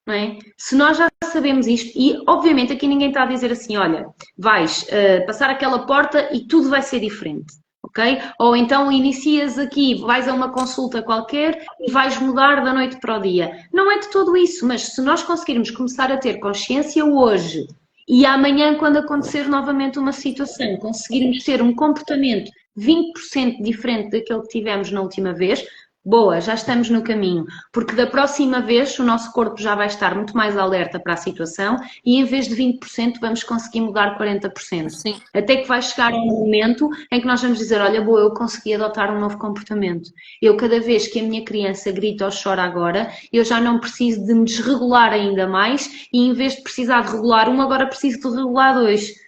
Não é? Se nós já sabemos isto, e obviamente aqui ninguém está a dizer assim, olha, vais passar aquela porta e tudo vai ser diferente. Okay? Ou então inicias aqui, vais a uma consulta qualquer e vais mudar da noite para o dia. Não é de todo isso, mas se nós conseguirmos começar a ter consciência hoje e amanhã, quando acontecer novamente uma situação, conseguirmos ter um comportamento 20% diferente daquele que tivemos na última vez, boa, já estamos no caminho, porque da próxima vez o nosso corpo já vai estar muito mais alerta para a situação e em vez de 20% vamos conseguir mudar 40%. Sim. Até que vai chegar um momento em que nós vamos dizer, olha, boa, eu consegui adotar um novo comportamento. Eu, cada vez que a minha criança grita ou chora agora, eu já não preciso de me desregular ainda mais e em vez de precisar de regular um, agora preciso de regular dois.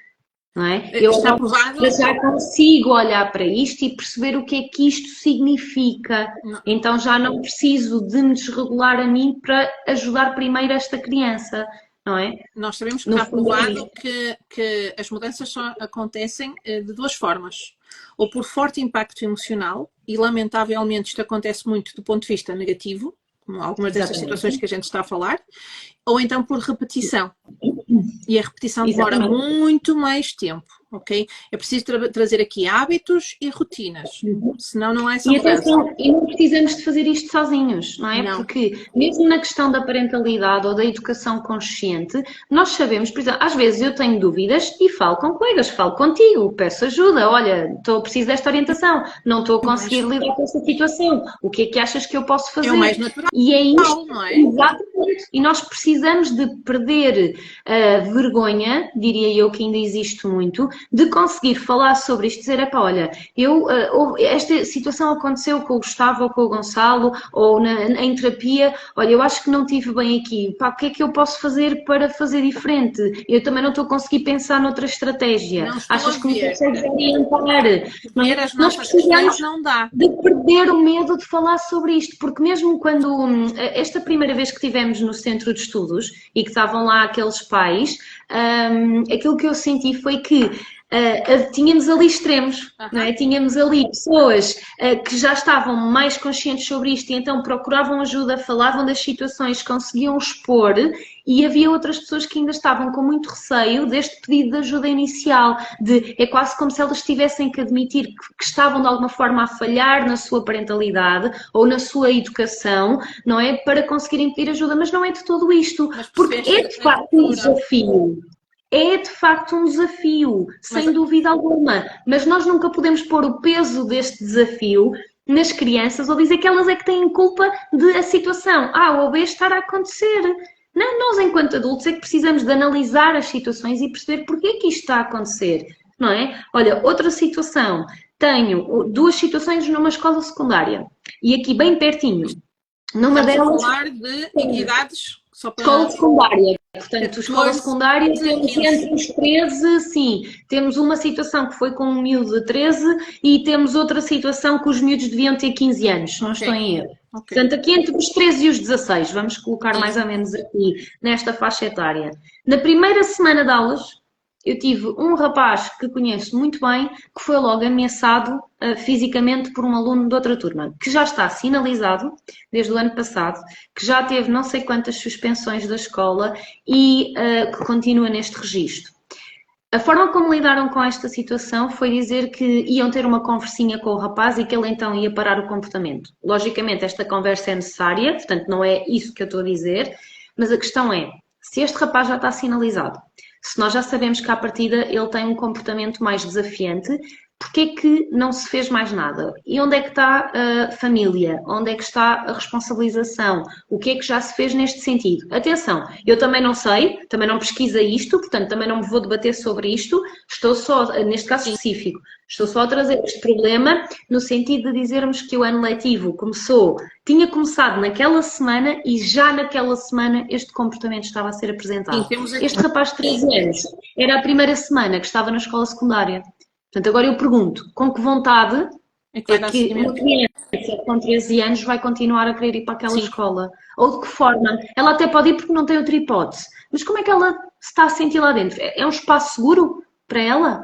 Não é? Eu já consigo olhar para isto e perceber o que é que isto significa. Não. Então já não preciso de me desregular a mim para ajudar primeiro esta criança, não é? Nós sabemos que está provado que as mudanças só acontecem de duas formas. Ou por forte impacto emocional, e lamentavelmente isto acontece muito do ponto de vista negativo, como algumas dessas situações que a gente está a falar, ou então por repetição. E a repetição demora muito mais tempo, ok? É preciso trazer aqui hábitos e rotinas, senão não é só e não precisamos de fazer isto sozinhos, não é? Não. Porque mesmo na questão da parentalidade ou da educação consciente, nós sabemos, por exemplo, às vezes eu tenho dúvidas e falo com colegas, falo contigo, peço ajuda, olha, preciso desta orientação, não estou a conseguir lidar com esta situação, o que é que achas que eu posso fazer? É o mais natural, e é isto, não é? Exatamente. E nós precisamos de perder a vergonha, diria eu que ainda existe muito, de conseguir falar sobre isto, dizer, epá, olha, esta situação aconteceu com o Gustavo ou com o Gonçalo, ou em terapia, olha, eu acho que não estive bem aqui, pá, o que é que eu posso fazer para fazer diferente? Eu também não estou a conseguir pensar noutra estratégia. Achas que me consegues orientar? Nós precisamos não dá. De perder o medo de falar sobre isto, porque mesmo quando, esta primeira vez que estivemos no centro de estudos e que estavam lá aqueles pais, aquilo que eu senti foi que tínhamos ali extremos, não é? Tínhamos ali pessoas que já estavam mais conscientes sobre isto e então procuravam ajuda, falavam das situações, conseguiam expor, e havia outras pessoas que ainda estavam com muito receio deste pedido de ajuda inicial, é quase como se elas tivessem que admitir que estavam de alguma forma a falhar na sua parentalidade ou na sua educação, não é? Para conseguirem pedir ajuda, mas não é de todo isto, porque é de facto um desafio. É de facto um desafio, sem dúvida alguma, mas nós nunca podemos pôr o peso deste desafio nas crianças ou dizer que elas é que têm culpa da situação. O B estar a acontecer. Não, nós enquanto adultos é que precisamos de analisar as situações e perceber porque é que isto está a acontecer, não é? Olha, outra situação. Tenho 2 situações numa escola secundária e aqui bem pertinho. Numa Estamos delas... a falar de idades, só para... Escola secundária. Portanto, escola secundária temos entre os 13, sim. Temos uma situação que foi com um miúdo de 13 e temos outra situação que os miúdos deviam ter 15 anos, se não estou em erro. Portanto, aqui entre os 13 e os 16, vamos colocar mais ou menos aqui nesta faixa etária. Na primeira semana de aulas, eu tive um rapaz que conheço muito bem, que foi logo ameaçado fisicamente por um aluno de outra turma, que já está sinalizado desde o ano passado, que já teve não sei quantas suspensões da escola e que continua neste registro. A forma como lidaram com esta situação foi dizer que iam ter uma conversinha com o rapaz e que ele então ia parar o comportamento. Logicamente, esta conversa é necessária, portanto, não é isso que eu estou a dizer, mas a questão é, se este rapaz já está sinalizado, se nós já sabemos que à partida ele tem um comportamento mais desafiante, porque é que não se fez mais nada? E onde é que está a família? Onde é que está a responsabilização? O que é que já se fez neste sentido? Atenção, eu também não sei, também não pesquisei isto, portanto também não me vou debater sobre isto, estou só, neste caso específico, estou só a trazer este problema no sentido de dizermos que o ano letivo tinha começado naquela semana e já naquela semana este comportamento estava a ser apresentado. Este rapaz de 13 anos era a primeira semana que estava na escola secundária. Portanto, agora eu pergunto, com que vontade é que uma criança com 13 anos vai continuar a querer ir para aquela escola? Ou de que forma? Ela até pode ir porque não tem outra hipótese. Mas como é que ela se está a sentir lá dentro? É um espaço seguro para ela?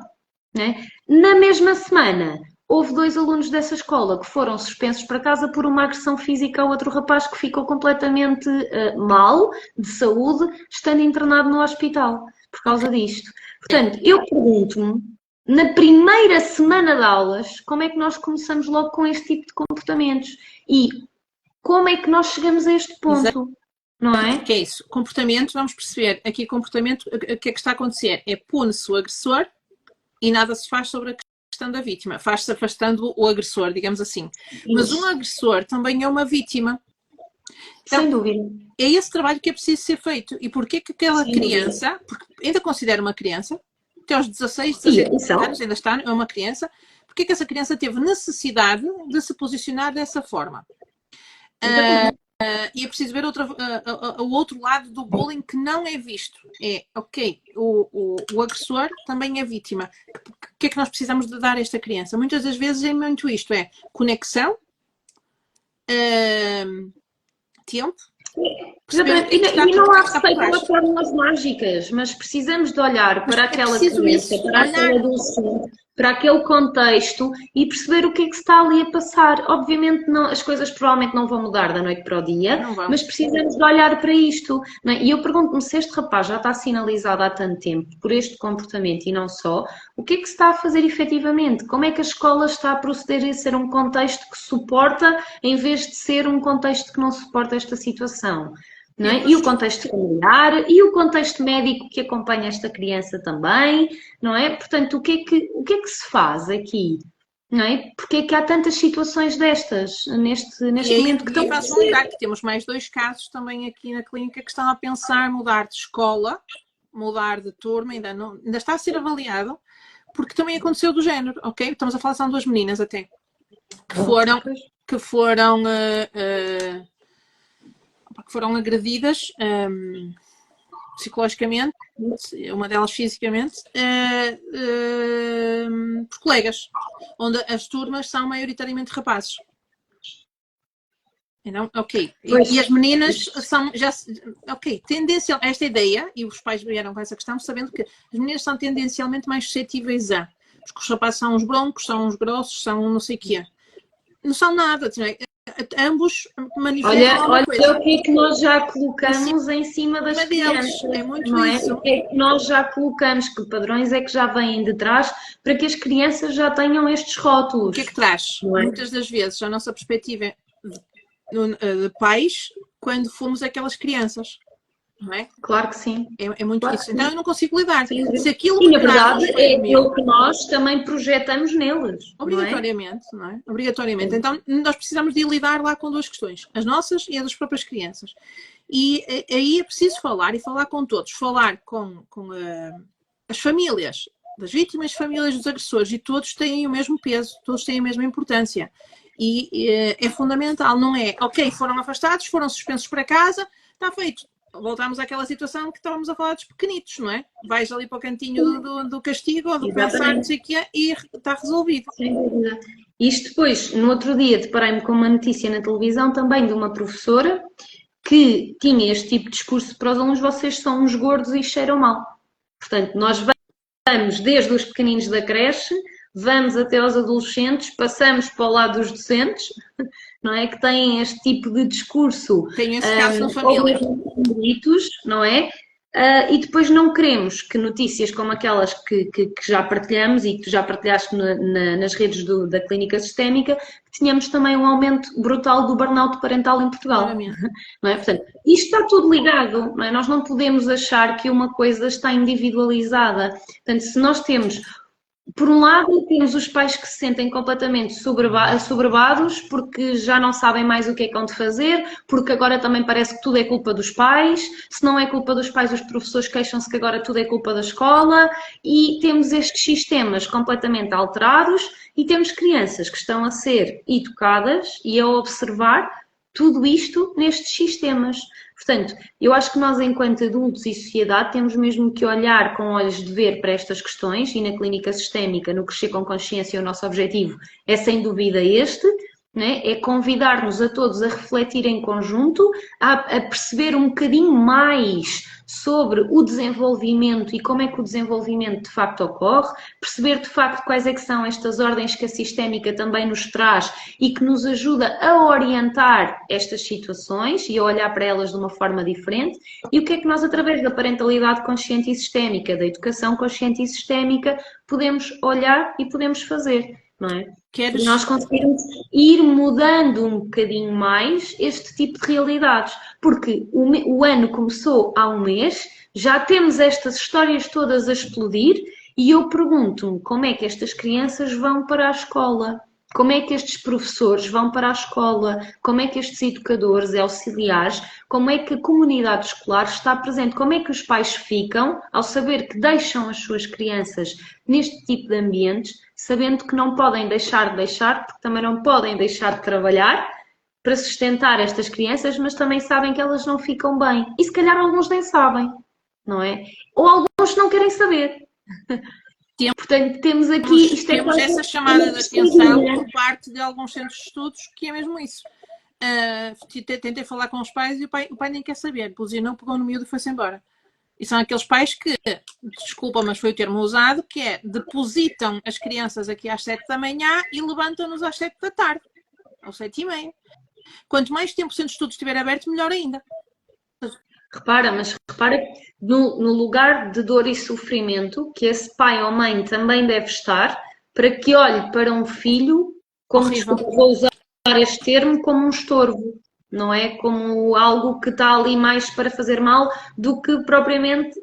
Né? Na mesma semana, houve 2 alunos dessa escola que foram suspensos para casa por uma agressão física a outro rapaz que ficou completamente mal, de saúde, estando internado no hospital por causa disto. Portanto, eu pergunto-me, na primeira semana de aulas, como é que nós começamos logo com este tipo de comportamentos? E como é que nós chegamos a este ponto? Exato. Não é? Que é isso? Comportamento, vamos perceber. Aqui comportamento, o que é que está a acontecer? É pune-se o agressor e nada se faz sobre a questão da vítima. Faz-se afastando o agressor, digamos assim. Mas um agressor também é uma vítima. Então, sem dúvida. É esse trabalho que é preciso ser feito. E porquê que aquela criança, porque ainda considero uma criança, até aos 16, 17 anos, ainda está, é uma criança, porque é que essa criança teve necessidade de se posicionar dessa forma? E é preciso ver o outro lado do bullying que não é visto. É, ok, o agressor também é vítima. O que é que nós precisamos de dar a esta criança? Muitas das vezes é muito isto, é conexão, tempo. E não há receita de fórmulas mágicas, mas precisamos de olhar para aquela criança, para aquele adolescente, para aquele contexto e perceber o que é que se está ali a passar. Obviamente não, as coisas provavelmente não vão mudar da noite para o dia, mas precisamos de olhar para isto. Não é? E eu pergunto-me se este rapaz já está sinalizado há tanto tempo por este comportamento e não só, o que é que se está a fazer efetivamente? Como é que a escola está a proceder a ser um contexto que suporta em vez de ser um contexto que não suporta esta situação? Não é? E o contexto familiar, e o contexto médico que acompanha esta criança também, não é? Portanto, o que é que se faz aqui? Não é? Porque é que há tantas situações destas neste momento que estão a acontecer? Que temos mais 2 casos também aqui na clínica que estão a pensar mudar de escola, mudar de turma, ainda está a ser avaliado, porque também aconteceu do género, ok? Estamos a falar, são 2 meninas até, que foram agredidas psicologicamente, uma delas fisicamente, por colegas, onde as turmas são maioritariamente rapazes. Então, ok. E as meninas são tendencial, esta ideia, e os pais vieram com essa questão, sabendo que as meninas são tendencialmente mais suscetíveis porque os rapazes são uns broncos, são uns grossos, são não sei o quê. Não são nada, ambos manifestam olha o que é que nós já colocamos em cima das crianças. É muito isso. O que é que nós já colocamos, que padrões é que já vêm de trás para que as crianças já tenham estes rótulos. O que é que traz? Muitas das vezes a nossa perspectiva de pais quando fomos aquelas crianças. não é? Claro que sim. É muito Claro isso. que Então sim. eu não consigo lidar. Sim. Se aquilo E me na traz verdade foi é comigo, aquilo que nós também projetamos neles, não é? obrigatoriamente, não é? Obrigatoriamente. Então nós precisamos de lidar lá com duas questões, as nossas e as das próprias crianças. E aí é preciso falar e falar com todos, falar com as famílias das vítimas, famílias dos agressores, e todos têm o mesmo peso, todos têm a mesma importância. E é fundamental, não é? Ok, foram afastados, foram suspensos para casa, está feito. Voltamos àquela situação que estávamos a falar dos pequenitos, não é? Vais ali para o cantinho do castigo ou do pensar, não sei o quê, e está resolvido. Sem dúvida. Isto depois, no outro dia, deparei-me com uma notícia na televisão também de uma professora que tinha este tipo de discurso para os alunos: vocês são uns gordos e cheiram mal. Portanto, nós vamos desde os pequeninos da creche, vamos até aos adolescentes, passamos para o lado dos docentes, não é? Que têm este tipo de discurso, Tenho esse caso na ou família. mesmo gritos, não é? E depois não queremos que notícias como aquelas que já partilhamos e que tu já partilhaste nas redes da Clínica Sistémica, que tenhamos também um aumento brutal do burnout parental em Portugal. Claramente. Não é? Portanto, isto está tudo ligado, não é? Nós não podemos achar que uma coisa está individualizada. Portanto, se nós temos, por um lado, temos os pais que se sentem completamente assoberbados porque já não sabem mais o que é que hão de fazer, porque agora também parece que tudo é culpa dos pais. Se não é culpa dos pais, os professores queixam-se que agora tudo é culpa da escola, e temos estes sistemas completamente alterados e temos crianças que estão a ser educadas e a observar tudo isto nestes sistemas. Portanto, eu acho que nós, enquanto adultos e sociedade, temos mesmo que olhar com olhos de ver para estas questões, e na Clínica Sistémica, no Crescer com Consciência, o nosso objetivo é sem dúvida este, né? É convidar-nos a todos a refletir em conjunto, a perceber um bocadinho mais sobre o desenvolvimento e como é que o desenvolvimento de facto ocorre, perceber de facto quais é que são estas ordens que a Sistémica também nos traz e que nos ajuda a orientar estas situações e a olhar para elas de uma forma diferente, e o que é que nós, através da parentalidade consciente e sistémica, da educação consciente e sistémica, podemos olhar e podemos fazer, não é? Queres... Nós conseguirmos ir mudando um bocadinho mais este tipo de realidades, porque o ano começou há um mês, já temos estas histórias todas a explodir, e eu pergunto-me como é que estas crianças vão para a escola, como é que estes professores vão para a escola, como é que estes educadores e auxiliares, como é que a comunidade escolar está presente, como é que os pais ficam ao saber que deixam as suas crianças neste tipo de ambientes, sabendo que não podem deixar, porque também não podem deixar de trabalhar para sustentar estas crianças, mas também sabem que elas não ficam bem. E se calhar alguns nem sabem, não é? Ou alguns não querem saber. Portanto, temos aqui... Temos essa chamada de atenção por parte de alguns centros de estudos, que é mesmo isso. Tentei falar com os pais e o pai nem quer saber. Não pegou no miúdo e foi-se embora. E são aqueles pais que, desculpa, mas foi o termo usado, que é: depositam as crianças aqui às 7 da manhã e levantam-nos às 7 da tarde, ou 7h30. Quanto mais tempo o centro de estudos estiver aberto, melhor ainda. Repara que no lugar de dor e sofrimento, que esse pai ou mãe também deve estar, para que olhe para um filho, como, desculpa, vou usar este termo, como um estorvo. Não é como algo que está ali mais para fazer mal do que propriamente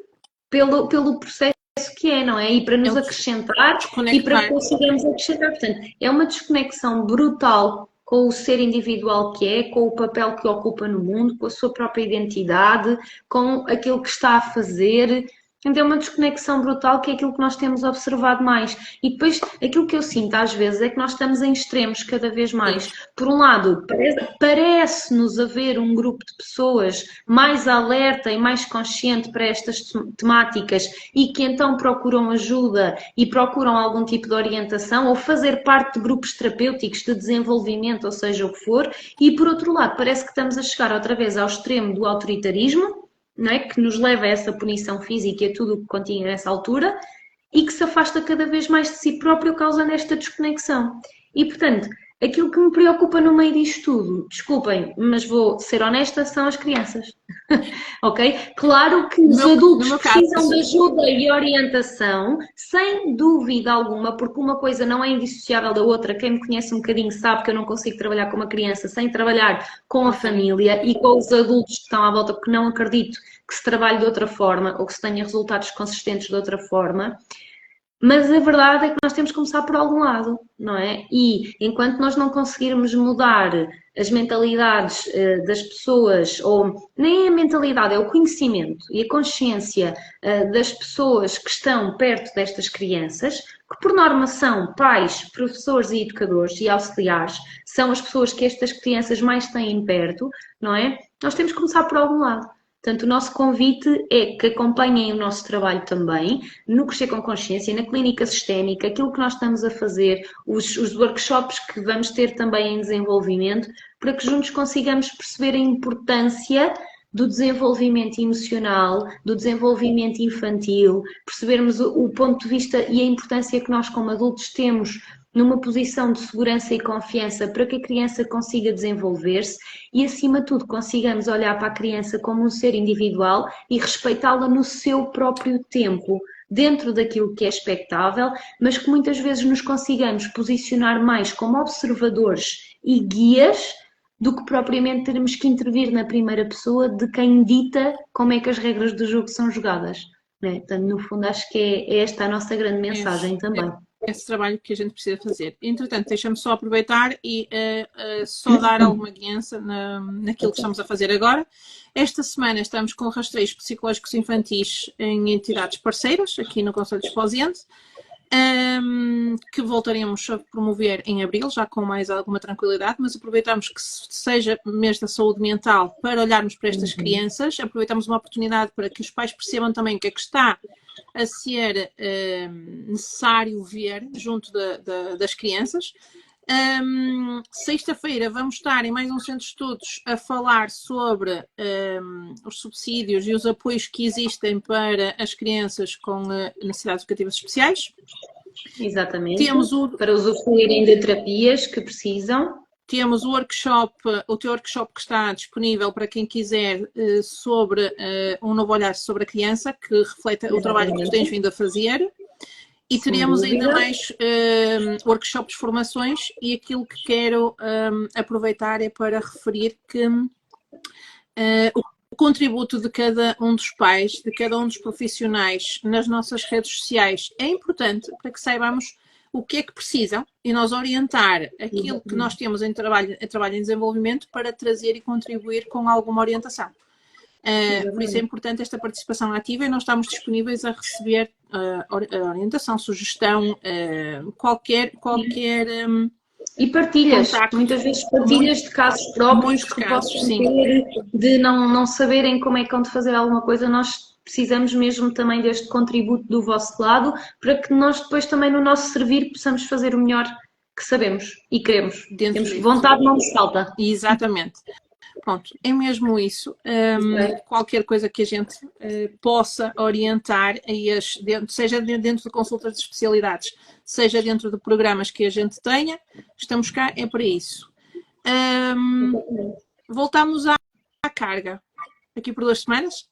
pelo processo que é, não é? E para nos acrescentar e para que consigamos acrescentar. Portanto, é uma desconexão brutal com o ser individual que é, com o papel que ocupa no mundo, com a sua própria identidade, com aquilo que está a fazer. Então é uma desconexão brutal, que é aquilo que nós temos observado mais. E depois, aquilo que eu sinto às vezes é que nós estamos em extremos cada vez mais. Por um lado, parece-nos haver um grupo de pessoas mais alerta e mais consciente para estas temáticas e que então procuram ajuda e procuram algum tipo de orientação ou fazer parte de grupos terapêuticos de desenvolvimento, ou seja o que for. E por outro lado, parece que estamos a chegar outra vez ao extremo do autoritarismo, não é? Que nos leva a essa punição física e a tudo o que continha nessa altura, e que se afasta cada vez mais de si próprio, causando esta desconexão. E, portanto, aquilo que me preocupa no meio disto tudo, desculpem, mas vou ser honesta, são as crianças. Ok? Claro que os adultos precisam de ajuda e orientação, sem dúvida alguma, porque uma coisa não é indissociável da outra. Quem me conhece um bocadinho sabe que eu não consigo trabalhar com uma criança sem trabalhar com a família e com os adultos que estão à volta, porque não acredito que se trabalhe de outra forma ou que se tenha resultados consistentes de outra forma. Mas a verdade é que nós temos que começar por algum lado, não é? E enquanto nós não conseguirmos mudar as mentalidades das pessoas, ou nem a mentalidade, é o conhecimento e a consciência das pessoas que estão perto destas crianças, que por norma são pais, professores e educadores e auxiliares, são as pessoas que estas crianças mais têm perto, não é? Nós temos que começar por algum lado. Portanto, o nosso convite é que acompanhem o nosso trabalho também no Crescer com Consciência, na Clínica Sistémica, aquilo que nós estamos a fazer, os workshops que vamos ter também em desenvolvimento, para que juntos consigamos perceber a importância do desenvolvimento emocional, do desenvolvimento infantil, percebermos o ponto de vista e a importância que nós como adultos temos numa posição de segurança e confiança para que a criança consiga desenvolver-se e, acima de tudo, consigamos olhar para a criança como um ser individual e respeitá-la no seu próprio tempo, dentro daquilo que é expectável, mas que muitas vezes nos consigamos posicionar mais como observadores e guias do que propriamente termos que intervir na primeira pessoa de quem dita como é que as regras do jogo são jogadas. Né? Portanto, no fundo, acho que é esta a nossa grande mensagem também. Esse trabalho que a gente precisa fazer. Entretanto, deixa-me só aproveitar e só dar alguma guiança naquilo que estamos a fazer agora. Esta semana estamos com rastreios psicológicos infantis em entidades parceiras, aqui no Conselho de Esposiente, que voltaremos a promover em abril, já com mais alguma tranquilidade, mas aproveitamos que seja mês da saúde mental para olharmos para estas crianças, aproveitamos uma oportunidade para que os pais percebam também o que é que está a ser necessário ver junto das crianças. Sexta-feira vamos estar em mais um centro de estudos a falar sobre os subsídios e os apoios que existem para as crianças com necessidades educativas especiais. Exatamente, para usufruírem de terapias que precisam. Temos o teu workshop que está disponível para quem quiser sobre um novo olhar sobre a criança, que reflete o trabalho que tu tens vindo a fazer. E teremos ainda mais workshops, formações, e aquilo que quero aproveitar é para referir que o contributo de cada um dos pais, de cada um dos profissionais nas nossas redes sociais é importante para que saibamos o que é que precisam e nós orientar aquilo que nós temos em trabalho em desenvolvimento para trazer e contribuir com alguma orientação. Por isso é importante esta participação ativa e nós estamos disponíveis a receber orientação, sugestão, qualquer e partilhas, contacto. Muitas vezes partilhas de casos próprios que possam ter, de não saberem como é que vão de fazer alguma coisa. Nós precisamos mesmo também deste contributo do vosso lado para que nós depois também no nosso servir possamos fazer o melhor que sabemos e queremos. Temos vontade, não nos falta. Exatamente. Pronto, é mesmo isso. Qualquer coisa que a gente possa orientar, seja dentro de consultas de especialidades, seja dentro de programas que a gente tenha, estamos cá, é para isso. Voltamos à carga. Daqui por 2 semanas.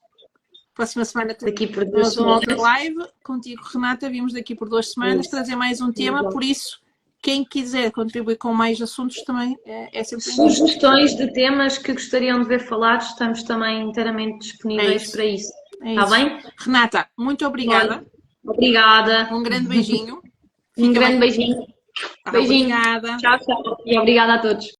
Próxima semana temos uma outra live. Contigo, Renata, vimos daqui por 2 semanas trazer mais um tema, por isso quem quiser contribuir com mais assuntos também é sempre sugestões de temas que gostariam de ver falados, estamos também inteiramente disponíveis para isso. Está bem? Renata, muito obrigada. Obrigada. Um grande beijinho. Um grande beijinho. Beijinho. Obrigada. Tchau, tchau. E obrigada a todos.